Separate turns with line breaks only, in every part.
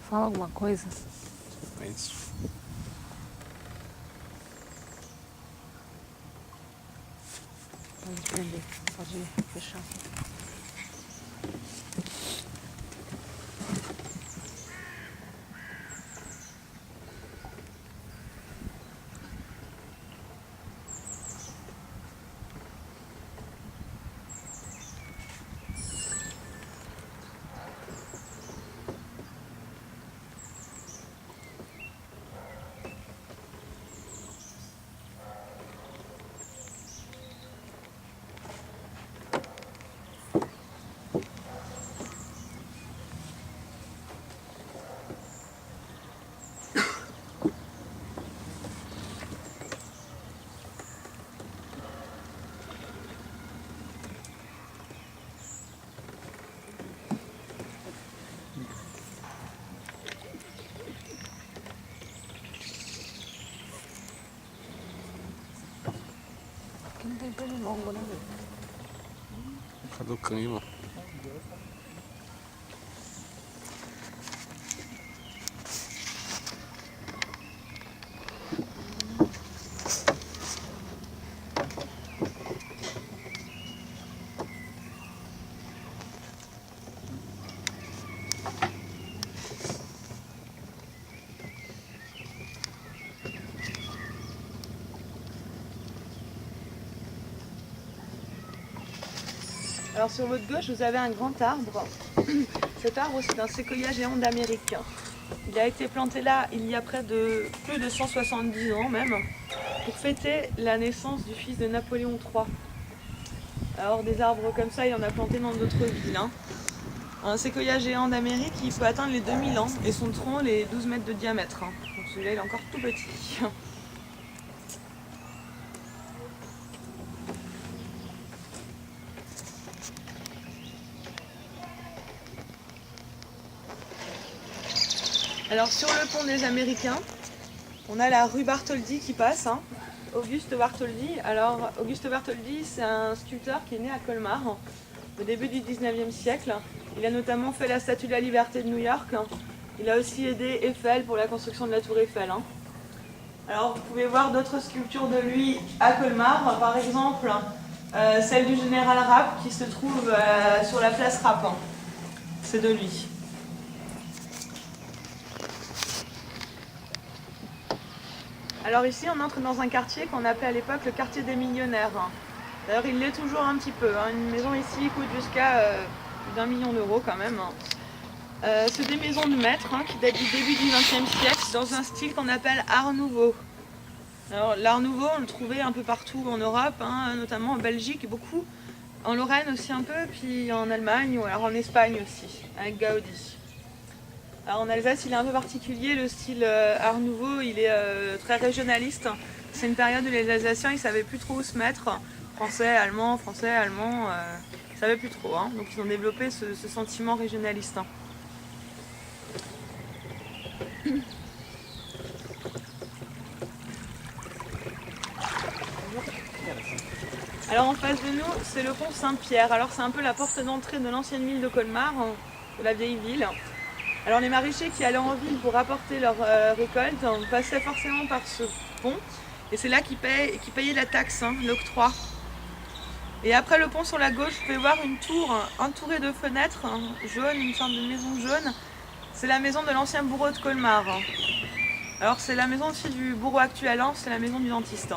Fala alguma coisa.
É isso.
Pode prender, pode fechar. Aqui não tem pelo longo, né, meu?
Cadê o clima?
Alors sur votre gauche, vous avez un grand arbre. Cet arbre, c'est un séquoia géant d'Amérique. Il a été planté là il y a plus de 170 ans même, pour fêter la naissance du fils de Napoléon III. Alors des arbres comme ça, il y en a planté dans d'autres villes. Un séquoia géant d'Amérique, il peut atteindre les 2000 ans et son tronc les 12 mètres de diamètre. Donc celui-là, il est encore tout petit. Alors sur le pont des Américains, on a la rue Bartholdi qui passe, Auguste Bartholdi. Alors Auguste Bartholdi, c'est un sculpteur qui est né à Colmar au début du 19e siècle. Il a notamment fait la Statue de la Liberté de New York. Il a aussi aidé Eiffel pour la construction de la tour Eiffel. Alors vous pouvez voir d'autres sculptures de lui à Colmar, par exemple celle du général Rapp qui se trouve sur la place Rapp. C'est de lui. Alors ici, on entre dans un quartier qu'on appelait à l'époque le quartier des millionnaires. D'ailleurs, il l'est toujours un petit peu. Une maison ici coûte jusqu'à plus d'1 million d'euros quand même. C'est des maisons de maître qui datent du début du XXe siècle dans un style qu'on appelle Art Nouveau. Alors l'Art Nouveau, on le trouvait un peu partout en Europe, notamment en Belgique beaucoup, en Lorraine aussi un peu, puis en Allemagne ou alors en Espagne aussi, avec Gaudi. Alors en Alsace, il est un peu particulier, le style Art Nouveau, il est très régionaliste. C'est une période où les Alsaciens, ils ne savaient plus trop où se mettre. Français, allemand, ils ne savaient plus trop. Donc ils ont développé ce sentiment régionaliste. Alors en face de nous, c'est le pont Saint-Pierre. Alors c'est un peu la porte d'entrée de l'ancienne ville de Colmar, de la vieille ville. Alors les maraîchers qui allaient en ville pour apporter leur récolte passaient forcément par ce pont. Et c'est là qu'ils payaient la taxe, l'octroi. Et après le pont sur la gauche, vous pouvez voir une tour entourée de fenêtres jaunes, une sorte de maison jaune. C'est la maison de l'ancien bourreau de Colmar. Alors c'est la maison aussi du bourreau actuel, c'est la maison du dentiste.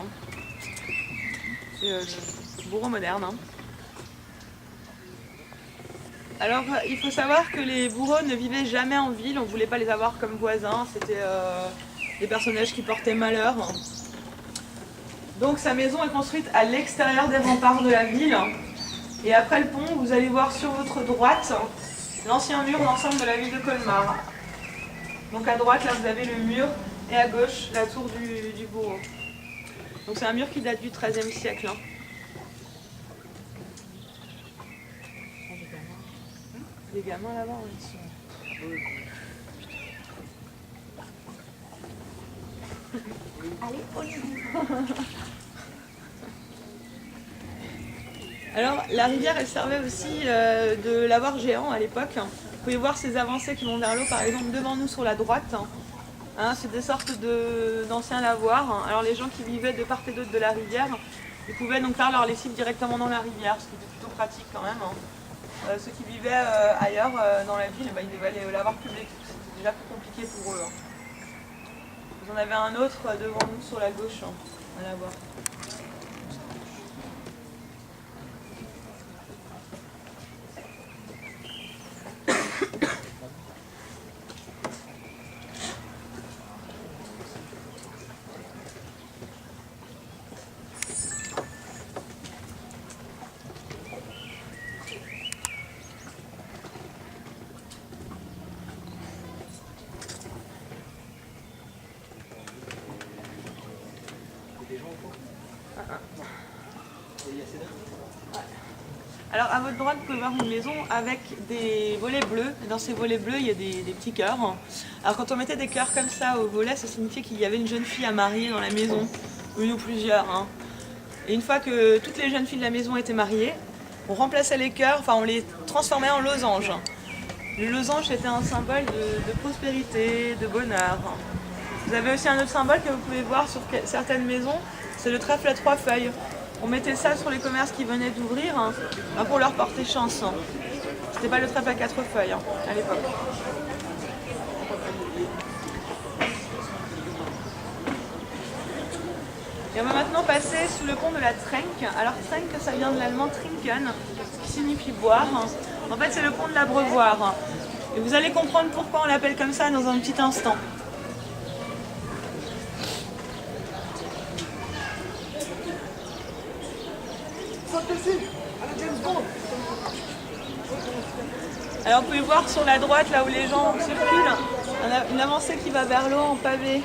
C'est le bourreau moderne. Alors il faut savoir que les bourreaux ne vivaient jamais en ville, on ne voulait pas les avoir comme voisins, c'était des personnages qui portaient malheur. Donc sa maison est construite à l'extérieur des remparts de la ville. Et après le pont, vous allez voir sur votre droite l'ancien mur d'ensemble de la ville de Colmar. Donc à droite, là, vous avez le mur, et à gauche, la tour du bourreau. Donc c'est un mur qui date du XIIIe siècle. Hein. Les gamins là-bas, ils sont... Allez, on y va. Alors, la rivière, elle servait aussi de lavoir géant à l'époque. Vous pouvez voir ces avancées qui vont vers l'eau, par exemple, devant nous sur la droite. Hein, c'est des sortes d'anciens lavoirs. Alors, les gens qui vivaient de part et d'autre de la rivière, ils pouvaient donc faire leur lessive directement dans la rivière, ce qui était plutôt pratique quand même. Hein. Ceux qui vivaient ailleurs dans la ville, ils devaient aller au lavoir public. C'était déjà plus compliqué pour eux. Hein. Vous en avez un autre devant nous sur la gauche, hein, à la voir. Alors à votre droite, vous pouvez voir une maison avec des volets bleus. Dans ces volets bleus, il y a des petits cœurs. Alors quand on mettait des cœurs comme ça au volet, ça signifiait qu'il y avait une jeune fille à marier dans la maison, une ou plusieurs. Hein. Et une fois que toutes les jeunes filles de la maison étaient mariées, on remplaçait les cœurs, enfin on les transformait en losanges. Le losange était un symbole de prospérité, de bonheur. Vous avez aussi un autre symbole que vous pouvez voir sur certaines maisons, c'est le trèfle à 3 feuilles. On mettait ça sur les commerces qui venaient d'ouvrir hein, pour leur porter chance. C'était pas le trèfle à 4 feuilles hein, à l'époque. Et on va maintenant passer sous le pont de la Trenck. Alors Trenck, ça vient de l'allemand trinken, qui signifie boire. En fait, c'est le pont de l'Abreuvoir. Et vous allez comprendre pourquoi on l'appelle comme ça dans un petit instant. Alors vous pouvez voir sur la droite, là où les gens circulent, on a une avancée qui va vers l'eau en pavé.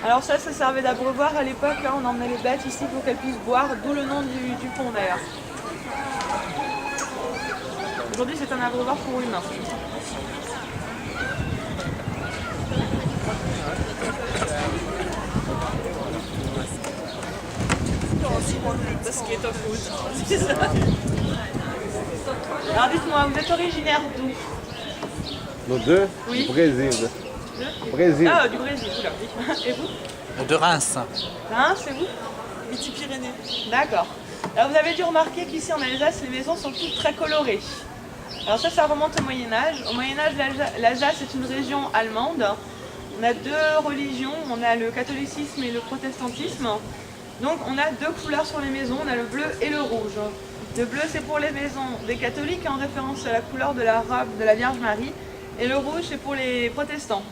Alors ça servait d'abreuvoir à l'époque, là on emmenait les bêtes ici pour qu'elles puissent boire, d'où le nom du pont d'ailleurs. Aujourd'hui c'est un abreuvoir pour humains. Das geht doch gut. Alors dites-moi, vous êtes originaire d'où?
Nous deux?
Oui.
Brésil. Brésil.
Ah, du Brésil, oula, oui. Et vous?
De Reims.
Reims, c'est vous?
Midi-Pyrénées.
D'accord. Alors vous avez dû remarquer qu'ici en Alsace, les maisons sont toutes très colorées. Alors ça remonte au Moyen-Âge. Au Moyen-Âge, l'Alsace est une région allemande. On a 2 religions, on a le catholicisme et le protestantisme. Donc on a 2 couleurs sur les maisons, on a le bleu et le rouge. Le bleu c'est pour les maisons des catholiques en référence à la couleur de la robe de la Vierge Marie. Et le rouge c'est pour les protestants.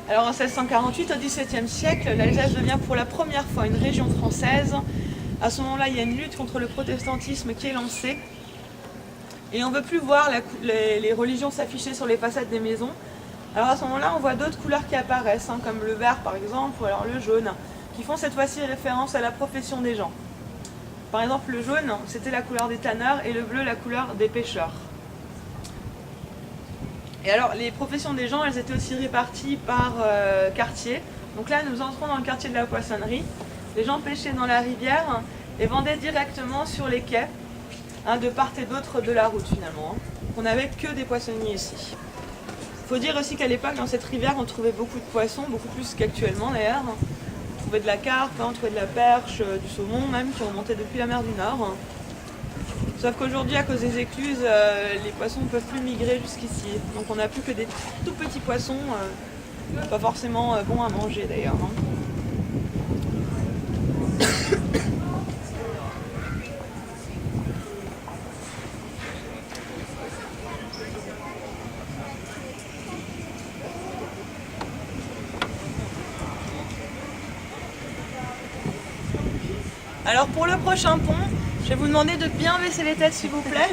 Alors en 1648, au XVIIe siècle, l'Alsace devient pour la première fois une région française. À ce moment-là, il y a une lutte contre le protestantisme qui est lancée. Et on ne veut plus voir les religions s'afficher sur les façades des maisons. Alors à ce moment-là, on voit d'autres couleurs qui apparaissent, hein, comme le vert par exemple, ou alors le jaune, qui font cette fois-ci référence à la profession des gens. Par exemple, le jaune, c'était la couleur des tanneurs, et le bleu, la couleur des pêcheurs. Et alors, les professions des gens, elles étaient aussi réparties par quartier. Donc là, nous entrons dans le quartier de la poissonnerie. Les gens pêchaient dans la rivière et vendaient directement sur les quais, hein, de part et d'autre de la route finalement. On n'avait que des poissonniers ici. Il faut dire aussi qu'à l'époque, dans cette rivière, on trouvait beaucoup de poissons, beaucoup plus qu'actuellement d'ailleurs. On trouvait de la carpe, on trouvait de la perche, du saumon même, qui remontait depuis la mer du Nord. Sauf qu'aujourd'hui, à cause des écluses, les poissons ne peuvent plus migrer jusqu'ici. Donc on n'a plus que des tout petits poissons, pas forcément bons à manger d'ailleurs. Hein. Alors pour le prochain pont, Je vais vous demander de bien baisser les têtes s'il vous plaît.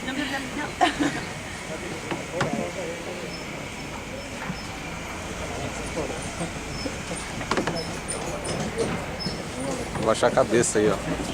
Bien, bien, bien, bien.
Vou baixar a cabeça aí, ó.